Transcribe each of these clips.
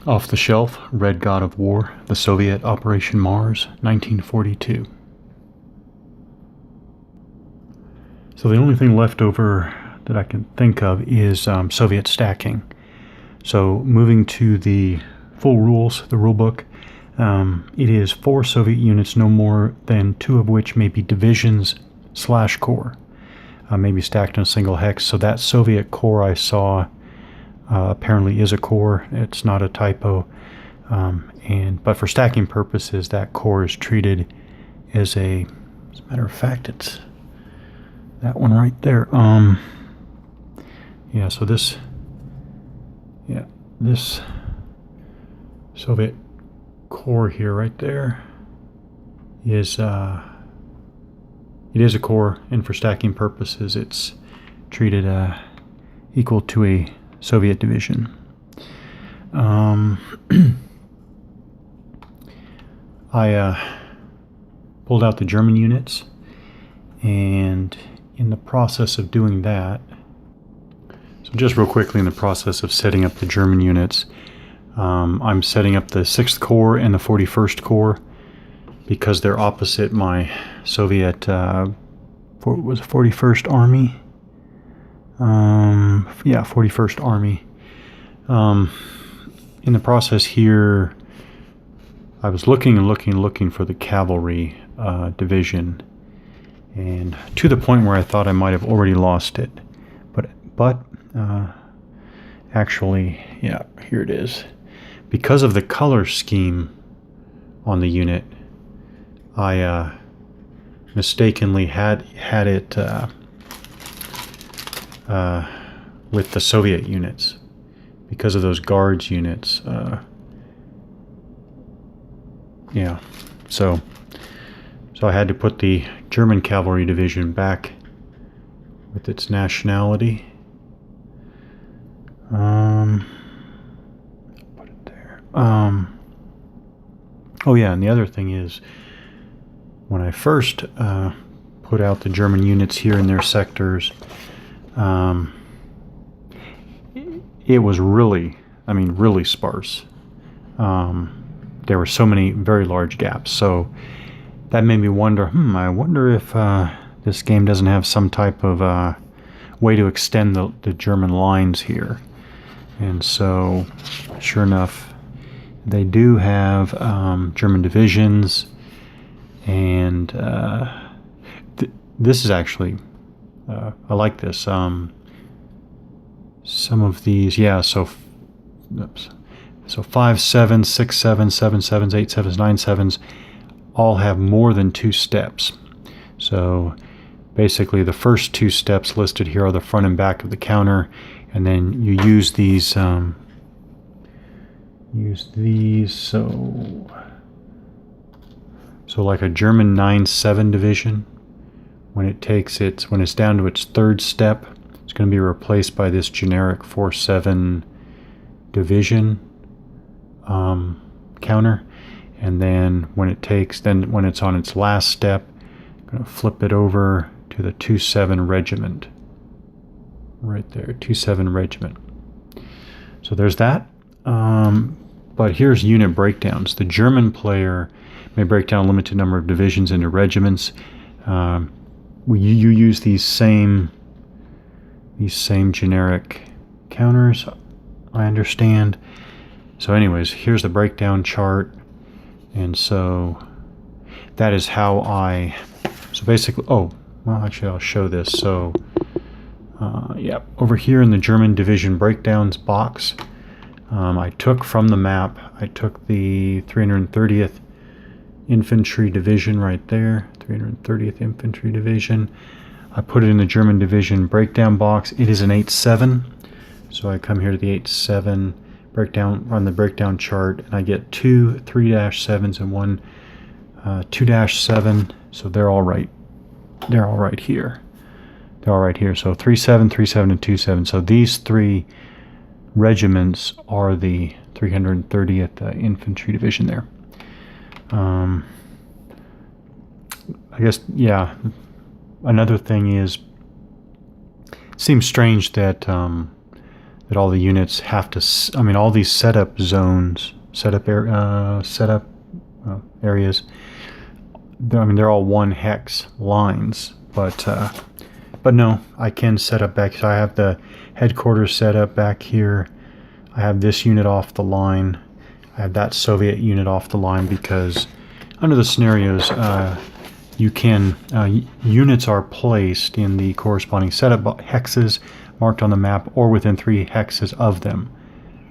Off the Shelf, Red God of War, The Soviet Operation Mars, 1942. So the only thing left over that I can think of is Soviet stacking. So moving to the full rules, the rule book, it is 4 Soviet units, no more than 2 of which may be divisions/corps, may be stacked in a single hex. So that Soviet corps I saw apparently is a corps. It's not a typo. But for stacking purposes, that corps is treated as a matter of fact, it's that one right there. Yeah, so this Soviet corps here right there is it is a corps, and for stacking purposes it's treated equal to a Soviet division. I pulled out the German units, and in the process of doing that, so just real quickly, in the process of setting up the German units, I'm setting up the 6th Corps and the 41st Corps because they're opposite my Soviet, was 41st Army? Yeah, 41st Army. In the process here, I was looking for the cavalry division, and to the point where I thought I might have already lost it, but actually, yeah, here it is. Because of the color scheme on the unit, I mistakenly had it with the Soviet units because of those guards units. Yeah, so I had to put the German cavalry division back with its nationality. Put it there. Oh yeah, and the other thing is, when I first put out the German units here in their sectors, it was really sparse. There were so many very large gaps, so that made me wonder, I wonder if this game doesn't have some type of way to extend the German lines here. And so, sure enough, they do have German divisions, and this is actually, I like this. Some of these, yeah, so 5 7s, 6 7s, 7 7s, 8 7s, 9 7s all have more than 2 steps. So basically the first 2 steps listed here are the front and back of the counter, and then you use these so like a German 9-7 division, when it's down to its 3rd step, it's going to be replaced by this generic 4-7 division counter, and then when it's on its last step, I'm going to flip it over to the 2-7 regiment right there, 2-7 regiment. So there's that. But here's unit breakdowns. The German player may break down a limited number of divisions into regiments. You use these same generic counters, I understand. So anyways, here's the breakdown chart, and so that is how so basically, actually I'll show this. So yeah, over here in the German division breakdowns box, I took from the map, I took the 330th Infantry Division right there, 330th Infantry Division. I put it in the German division breakdown box. It is an 8-7, so I come here to the 8-7 breakdown, run the breakdown chart, and I get 2 3-7s and 1 2-7. So they're all right. They're all right here. They're all right here. So 3-7, 3-7, and 2-7. So these 3 regiments are the 330th Infantry Division there. I guess, yeah, another thing is, it seems strange that that all the units have to, I mean, all these setup zones, areas, I mean, they're all 1 hex lines, but no, I can set up back. So I have the headquarters set up back here. I have this unit off the line. I have that Soviet unit off the line because under the scenarios, you can, units are placed in the corresponding setup hexes marked on the map or within 3 hexes of them,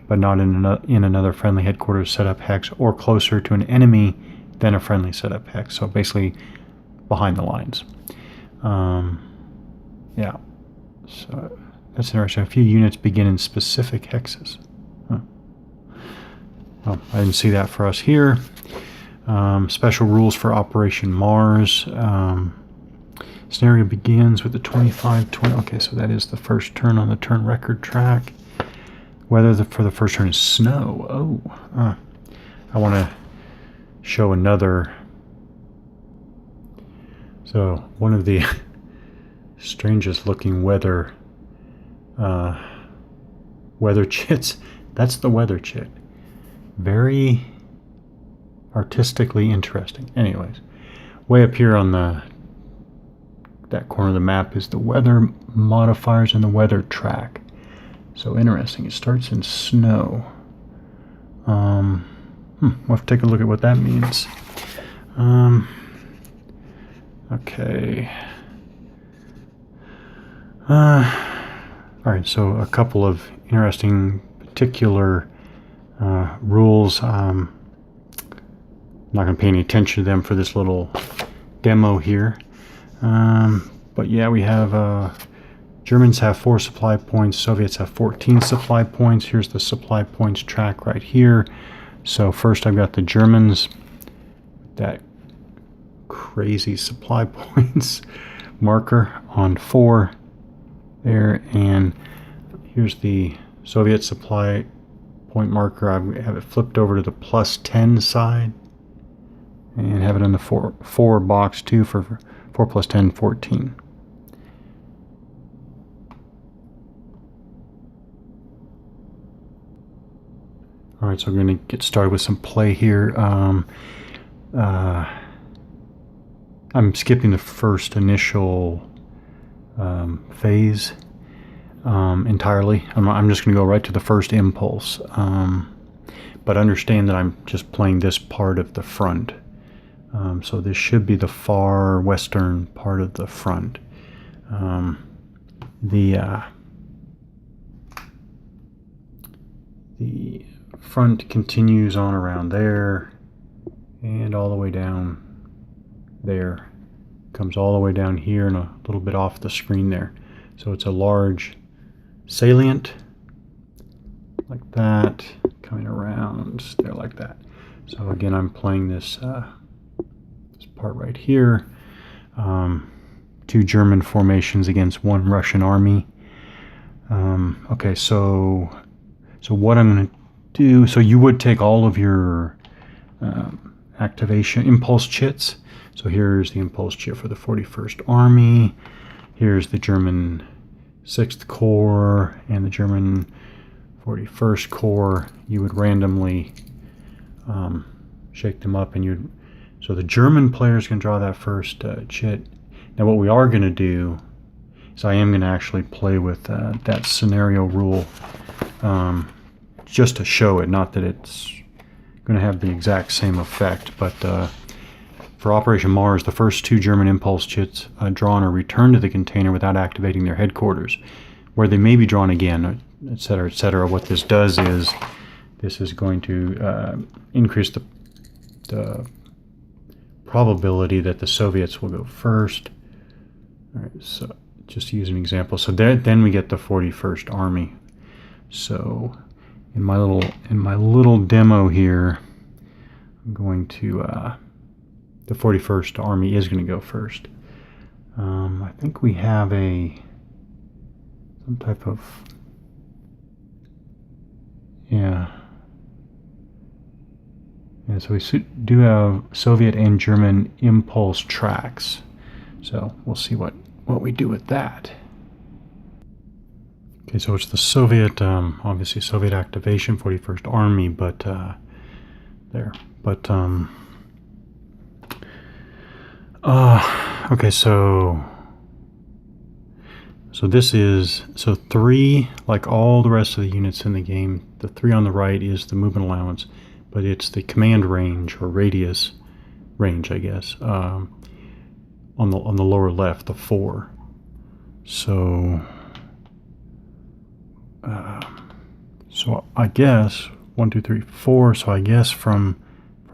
but not in another friendly headquarters setup hex or closer to an enemy than a friendly setup hex. So basically behind the lines. Yeah, so that's interesting. A few units begin in specific hexes. Huh. Well, I didn't see that for us here. Special rules for Operation Mars. Scenario begins with the 25-20. Okay, so that is the first turn on the turn record track. Weather for the first turn is snow. Oh, I want to show another. So one of the strangest looking weather chits. That's the weather chit. Very artistically interesting. Anyways, way up here on that corner of the map is the weather modifiers and the weather track. So interesting. It starts in snow. We'll have to take a look at what that means. Okay. Alright, so a couple of interesting particular rules. I'm not going to pay any attention to them for this little demo here. But yeah, we have Germans have 4 supply points, Soviets have 14 supply points. Here's the supply points track right here. So first I've got the Germans, that crazy supply points marker on 4 there, and here's the Soviet supply point marker. I have it flipped over to the +10 side and have it in the 4 box too for 4 + 10, 14. All right, so we're going to get started with some play here. I'm skipping the first initial phase entirely. I'm just going to go right to the first impulse. But understand that I'm just playing this part of the front. So this should be the far western part of the front. The front continues on around there and all the way down there. Comes all the way down here and a little bit off the screen there. So it's a large salient like that, coming around there like that. So again, I'm playing this this part right here. 2 German formations against 1 Russian army. Okay, so what I'm going to do, so you would take all of your activation impulse chits. So here's the impulse chit for the 41st Army. Here's the German 6th Corps and the German 41st Corps. You would randomly shake them up, and so the German players can draw that first chit. Now what we are going to do is I am going to actually play with that scenario rule just to show it, not that it's going to have the exact same effect, but for Operation Mars, the first 2 German impulse chits drawn are returned to the container without activating their headquarters, where they may be drawn again, etc., etc. What this does is this is going to increase the probability that the Soviets will go first. All right, so just to use an example, so then we get the 41st Army. So in my little demo here, I'm going to the 41st Army is going to go first. I think we have some type of, yeah, so we do have Soviet and German impulse tracks. So we'll see what we do with that. Okay, so it's the Soviet, obviously Soviet activation, 41st Army, but there. But okay, so this is, so 3, like all the rest of the units in the game, the 3 on the right is the movement allowance, but it's the command range or radius range, I guess, on the lower left, the 4. So so I guess 1, 2, 3, 4. So I guess from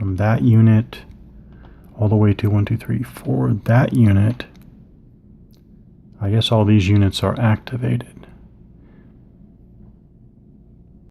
that unit all the way to 1, 2, 3, 4, that unit, I guess all these units are activated.